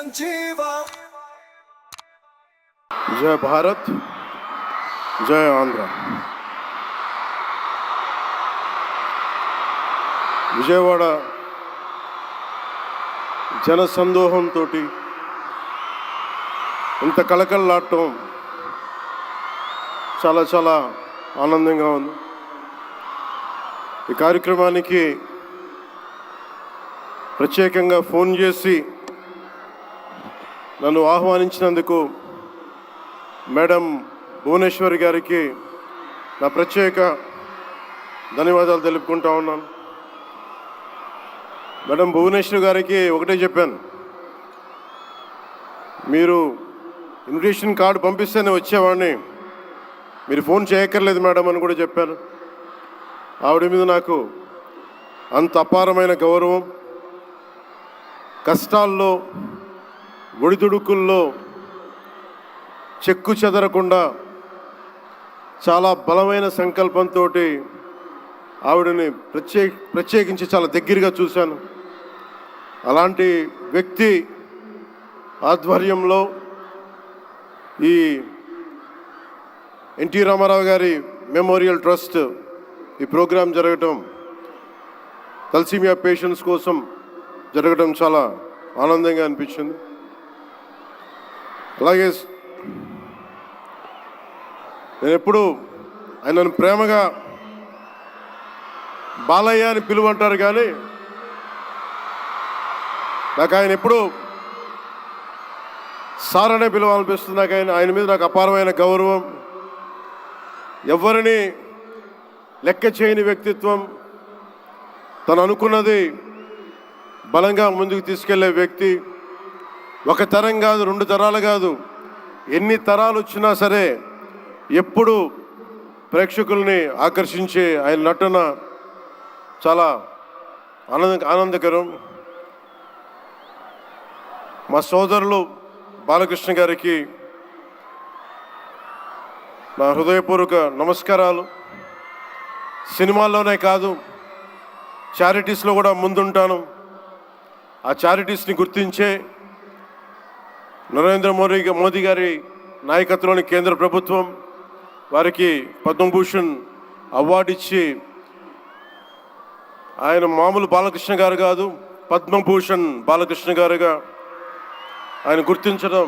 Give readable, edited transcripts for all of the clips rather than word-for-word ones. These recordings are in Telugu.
సంజీవ. జై భారత్, జై ఆంధ్ర. విజయవాడ జనసందోహంతో ఇంత కళకళలాడటం చాలా చాలా ఆనందంగా ఉంది. ఈ కార్యక్రమానికి ప్రత్యేకంగా ఫోన్ చేసి నన్ను ఆహ్వానించినందుకు మేడం భువనేశ్వరి గారికి నా ప్రత్యేక ధన్యవాదాలు తెలుపుకుంటా ఉన్నాను. మేడం భువనేశ్వరి గారికి ఒకటే చెప్పాను, మీరు ఇన్విటేషన్ కార్డు పంపిస్తేనే వచ్చేవాడిని, మీరు ఫోన్ చేయక్కర్లేదు మేడం అని కూడా చెప్పాను. ఆవిడ మీద నాకు అంత అపారమైన గౌరవం. కష్టాల్లో ఒడిదుడుకుల్లో చెక్కు చెదరకుండా చాలా బలమైన సంకల్పంతో ఆవిడని ప్రత్యేకించి చాలా దగ్గరగా చూశాను. అలాంటి వ్యక్తి ఆధ్వర్యంలో ఈ ఎన్టీ రామారావు గారి మెమోరియల్ ట్రస్ట్ ఈ ప్రోగ్రాం జరగటం, తలసీమియా పేషెంట్స్ కోసం జరగడం చాలా ఆనందంగా అనిపించింది. అలాగే నేను ఎప్పుడు ఆయనను ప్రేమగా బాలయ్య అని పిలువంటారు, కానీ నాకు ఆయన ఎప్పుడు సార్ అనే పిలవాలనిపిస్తుంది. నాకు ఆయన మీద నాకు అపారమైన గౌరవం. ఎవరిని లెక్క చేయని వ్యక్తిత్వం. తను అనుకున్నది బలంగా ముందుకు తీసుకెళ్లే వ్యక్తి. ఒక తరం కాదు, 2 తరాలు కాదు, ఎన్ని తరాలు వచ్చినా సరే ఎప్పుడు ప్రేక్షకుల్ని ఆకర్షించే ఆయన నటన చాలా ఆనందకరం. మా సోదరులు బాలకృష్ణ గారికి నా హృదయపూర్వక నమస్కారాలు. సినిమాల్లోనే కాదు, చారిటీస్లో కూడా ముందుంటాను. ఆ చారిటీస్ని గుర్తించే నరేంద్ర మోదీ గారి నాయకత్వంలోని కేంద్ర ప్రభుత్వం వారికి పద్మభూషణ్ అవార్డు ఇచ్చి, ఆయన మామూలు బాలకృష్ణ గారు కాదు, పద్మభూషణ్ బాలకృష్ణ గారుగా ఆయన గుర్తించడం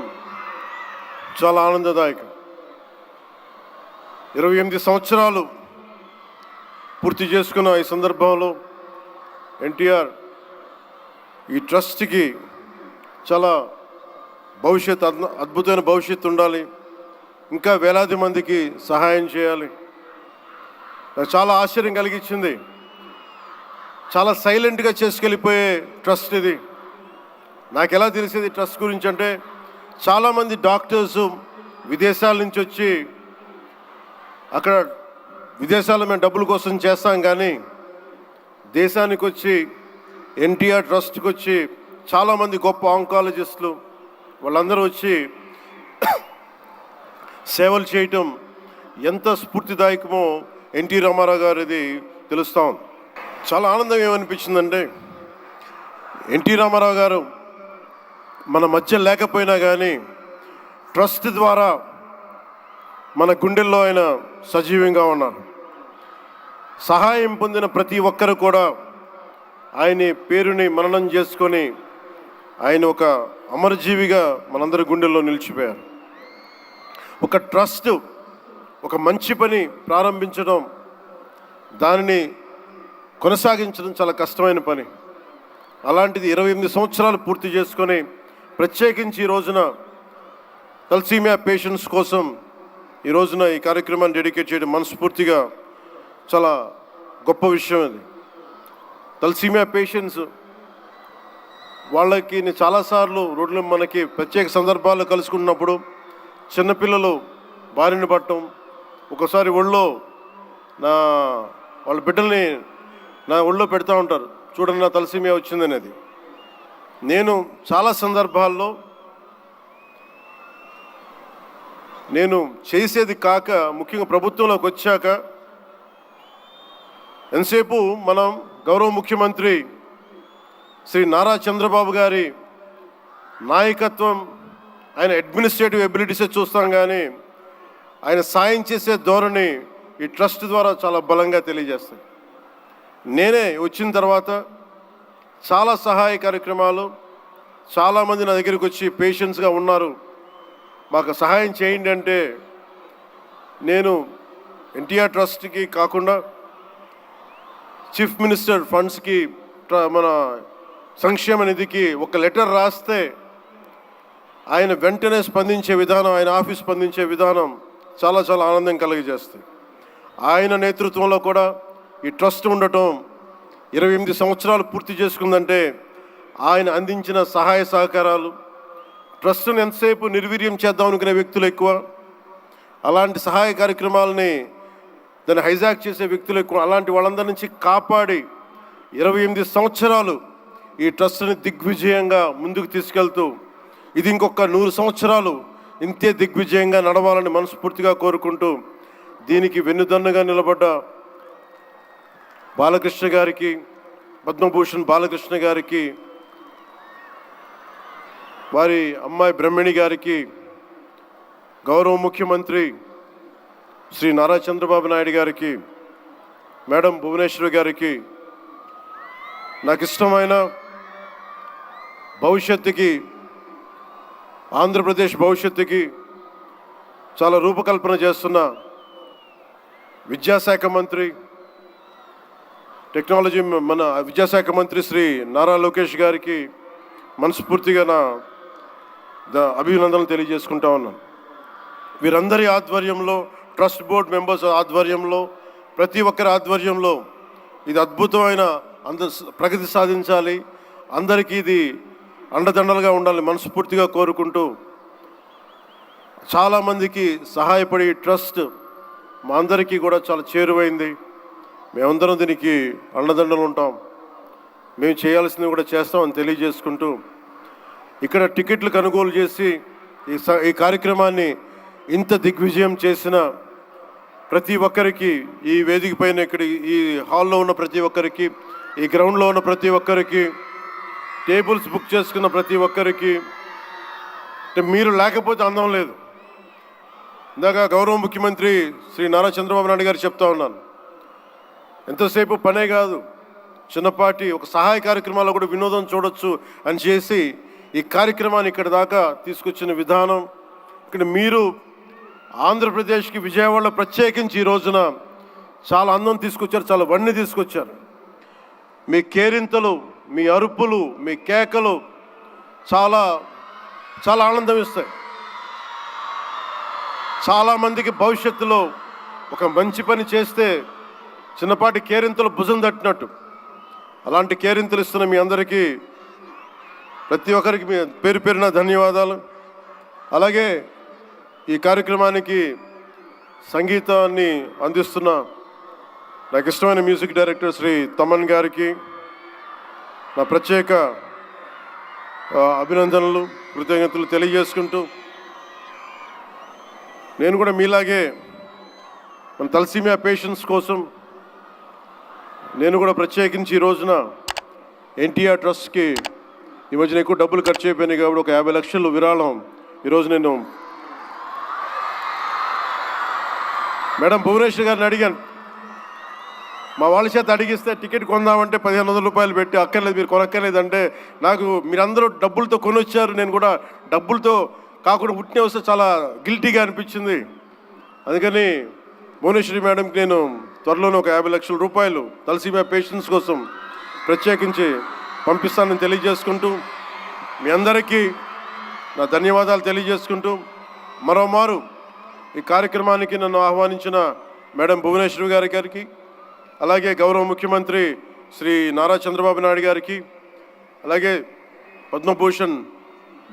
చాలా ఆనందదాయకం. 28 సంవత్సరాలు పూర్తి చేసుకున్న ఈ సందర్భంలో ఎన్టీఆర్ ఈ ట్రస్ట్కి చాలా అద్భుతమైన భవిష్యత్తు ఉండాలి, ఇంకా వేలాది మందికి సహాయం చేయాలి. నాకు చాలా ఆశ్చర్యం కలిగించింది. చాలా సైలెంట్గా చేసుకెళ్ళిపోయే ట్రస్ట్ ఇది. నాకు ఎలా తెలిసేది ట్రస్ట్ గురించి అంటే, చాలామంది డాక్టర్సు విదేశాల నుంచి వచ్చి అక్కడ విదేశాల్లో మేము డబ్బుల కోసం చేస్తాం, కానీ దేశానికి వచ్చి ఎన్టీఆర్ ట్రస్ట్కి వచ్చి చాలామంది గొప్ప ఆంకాలజిస్టులు వాళ్ళందరూ వచ్చి సేవలు చేయటం ఎంత స్ఫూర్తిదాయకమో ఎన్టీ రామారావు గారిది తెలుస్తూ ఉంది. చాలా ఆనందం ఏమనిపించిందంటే, ఎన్టీ రామారావు గారు మన మధ్య లేకపోయినా కానీ ట్రస్ట్ ద్వారా మన గుండెల్లో ఆయన సజీవంగా ఉన్నారు. సహాయం పొందిన ప్రతి ఒక్కరు కూడా ఆయన పేరుని మననం చేసుకొని ఆయన ఒక అమరజీవిగా మనందరి గుండెల్లో నిలిచిపోయారు. ఒక ట్రస్ట్ ఒక మంచి పని ప్రారంభించడం, దానిని కొనసాగించడం చాలా కష్టమైన పని. అలాంటిది 28 సంవత్సరాలు పూర్తి చేసుకొని ప్రత్యేకించి ఈ రోజున తలసీమియా పేషెంట్స్ కోసం ఈ రోజున ఈ కార్యక్రమాన్ని డెడికేట్ చేయడం మనస్ఫూర్తిగా చాలా గొప్ప విషయం. అది తలసీమియా పేషెంట్స్ వాళ్ళకి నేను చాలాసార్లు రోడ్లు మనకి ప్రత్యేక సందర్భాల్లో కలుసుకున్నప్పుడు చిన్నపిల్లలు బారిన పడటం, ఒకసారి ఒళ్ళో వాళ్ళ బిడ్డల్ని నా ఒళ్ళో పెడతా ఉంటారు, చూడండి నా తలసీమియా వచ్చిందనేది. నేను చాలా సందర్భాల్లో నేను చేసేది కాక, ముఖ్యంగా ప్రభుత్వంలోకి వచ్చాక ఎంతసేపు మనం గౌరవ ముఖ్యమంత్రి శ్రీ నారా చంద్రబాబు గారి నాయకత్వం, ఆయన అడ్మినిస్ట్రేటివ్ ఎబిలిటీసే చూస్తాం, కానీ ఆయన సాయం చేసే ధోరణి ఈ ట్రస్ట్ ద్వారా చాలా బలంగా తెలియజేస్తాయి. నేనే వచ్చిన తర్వాత చాలా సహాయ కార్యక్రమాలు, చాలామంది నా దగ్గరికి వచ్చి పేషెంట్స్గా ఉన్నారు, మాకు సహాయం చేయండి అంటే నేను ఎన్టీఆర్ ట్రస్ట్కి కాకుండా చీఫ్ మినిస్టర్ ఫండ్స్కి, మన సంక్షేమ నిధికి ఒక లెటర్ రాస్తే ఆయన వెంటనే స్పందించే విధానం, ఆయన ఆఫీస్ స్పందించే విధానం చాలా చాలా ఆనందం కలిగజేస్తుంది. ఆయన నేతృత్వంలో కూడా ఈ ట్రస్ట్ ఉండటం 28 సంవత్సరాలు పూర్తి చేసుకుందంటే ఆయన అందించిన సహాయ సహకారాలు, ట్రస్ట్ను ఎంతసేపు నిర్వీర్యం చేద్దాం అనుకునే వ్యక్తులు ఎక్కువ, అలాంటి సహాయ కార్యక్రమాలని దాన్ని హైజాక్ చేసే వ్యక్తులు ఎక్కువ. అలాంటి వాళ్ళందరి నుంచి కాపాడి 28 సంవత్సరాలు ఈ ట్రస్ట్ని దిగ్విజయంగా ముందుకు తీసుకెళ్తూ ఇది ఇంకొక 100 సంవత్సరాలు ఇంతే దిగ్విజయంగా నడవాలని మనస్ఫూర్తిగా కోరుకుంటూ, దీనికి వెన్నుదన్నుగా నిలబడ్డ బాలకృష్ణ గారికి, పద్మభూషణ్ బాలకృష్ణ గారికి, వారి అమ్మాయి బ్రహ్మణి గారికి, గౌరవ ముఖ్యమంత్రి శ్రీ నారా చంద్రబాబు నాయుడు గారికి, మేడం భువనేశ్వరి గారికి, నాకు ఇష్టమైన భవిష్యత్తుకి, ఆంధ్రప్రదేశ్ భవిష్యత్తుకి చాలా రూపకల్పన చేస్తున్న విద్యాశాఖ మంత్రి, టెక్నాలజీ మన విద్యాశాఖ మంత్రి శ్రీ నారా లోకేష్ గారికి మనస్ఫూర్తిగా నా అభినందనలు తెలియజేసుకుంటా ఉన్నాను. వీరందరి ఆధ్వర్యంలో, ట్రస్ట్ బోర్డ్ మెంబర్స్ ఆధ్వర్యంలో, ప్రతి ఒక్కరి ఆధ్వర్యంలో ఇది అద్భుతమైన ప్రగతి సాధించాలి, అందరికీ ఇది అండదండలుగా ఉండాలి మనస్ఫూర్తిగా కోరుకుంటూ, చాలామందికి సహాయపడి ట్రస్ట్ మా అందరికీ కూడా చాలా చేరువైంది. మేమందరం దీనికి అండదండలు ఉంటాం, మేము చేయాల్సింది కూడా చేస్తామని తెలియజేసుకుంటూ, ఇక్కడ టికెట్లు కొనుగోలు చేసి ఈ కార్యక్రమాన్ని ఇంత దిగ్విజయం చేసిన ప్రతి ఒక్కరికి, ఈ వేదిక పైన ఇక్కడ ఈ హాల్లో ఉన్న ప్రతి ఒక్కరికి, ఈ గ్రౌండ్లో ఉన్న ప్రతి ఒక్కరికి, టేబుల్స్ బుక్ చేసుకున్న ప్రతి ఒక్కరికి, మీరు లేకపోతే అందం లేదు. ఇందాక గౌరవ ముఖ్యమంత్రి శ్రీ నారా చంద్రబాబు నాయుడు గారు చెప్తా ఉన్నాను, ఎంతసేపు పనే కాదు, చిన్నపాటి ఒక సహాయ కార్యక్రమాల్లో కూడా వినోదం చూడొచ్చు అని చేసి ఈ కార్యక్రమాన్ని ఇక్కడ దాకా తీసుకొచ్చిన విధానం, ఇక్కడ మీరు ఆంధ్రప్రదేశ్కి విజయవాడలో ప్రత్యేకించి ఈ రోజున చాలా అందం తీసుకొచ్చారు, చాలా వన్నె తీసుకొచ్చారు. మీ కేరింతలు, మీ అరుపులు, మీ కేకలు చాలా చాలా ఆనందం ఇస్తాయి. చాలామందికి భవిష్యత్తులో ఒక మంచి పని చేస్తే చిన్నపాటి కేరింతలు భుజం తట్టినట్టు, అలాంటి కేరింతలు ఇస్తున్న మీ అందరికీ, ప్రతి ఒక్కరికి మీ పేరు పేరున ధన్యవాదాలు. అలాగే ఈ కార్యక్రమానికి సంగీతాన్ని అందిస్తున్న నాకు ఇష్టమైన మ్యూజిక్ డైరెక్టర్ శ్రీ తమన్ గారికి నా ప్రత్యేక అభినందనలు, కృతజ్ఞతలు తెలియజేసుకుంటూ, నేను కూడా మీలాగే మన తలసీమియా పేషెంట్స్ కోసం నేను కూడా ప్రత్యేకించి ఈ రోజున ఎన్టీఆర్ ట్రస్ట్కి ఈ మధ్యన ఎక్కువ డబ్బులు ఖర్చు అయిపోయినాయి కాబట్టి ఒక 50 లక్షలు విరాళం ఈరోజు నేను మేడం భువనేశ్వర్ గారిని అడిగాను. మా వాళ్ళ చేత అడిగిస్తే టికెట్ కొందామంటే 1500 రూపాయలు పెట్టి, అక్కర్లేదు మీరు కొనక్కర్లేదంటే, నాకు మీరందరూ డబ్బులతో కొనొచ్చారు, నేను కూడా డబ్బులతో కాకుండా ఉట్టినే వస్తే చాలా గిల్టీగా అనిపించింది. అందుకని భువనేశ్వరి మేడంకి నేను త్వరలోనే ఒక 50 లక్షల రూపాయలు తలసీమియా పేషెంట్స్ కోసం ప్రత్యేకించి పంపిస్తానని తెలియజేసుకుంటూ, మీ అందరికీ నా ధన్యవాదాలు తెలియజేసుకుంటూ, మరోమారు ఈ కార్యక్రమానికి నన్ను ఆహ్వానించిన మేడం భువనేశ్వరి గారికి, అలాగే గౌరవ ముఖ్యమంత్రి శ్రీ నారా చంద్రబాబు నాయుడు గారికి, అలాగే పద్మభూషణ్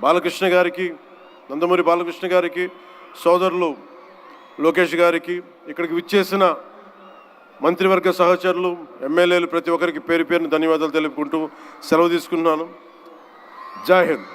బాలకృష్ణ గారికి, నందమూరి బాలకృష్ణ గారికి, సోదరులు లోకేష్ గారికి, ఇక్కడికి విచ్చేసిన మంత్రివర్గ సహచరులు, ఎమ్మెల్యేలు ప్రతి ఒక్కరికి పేరు పేరున ధన్యవాదాలు తెలుపుకుంటూ సెలవు తీసుకున్నాను. జై హింద్.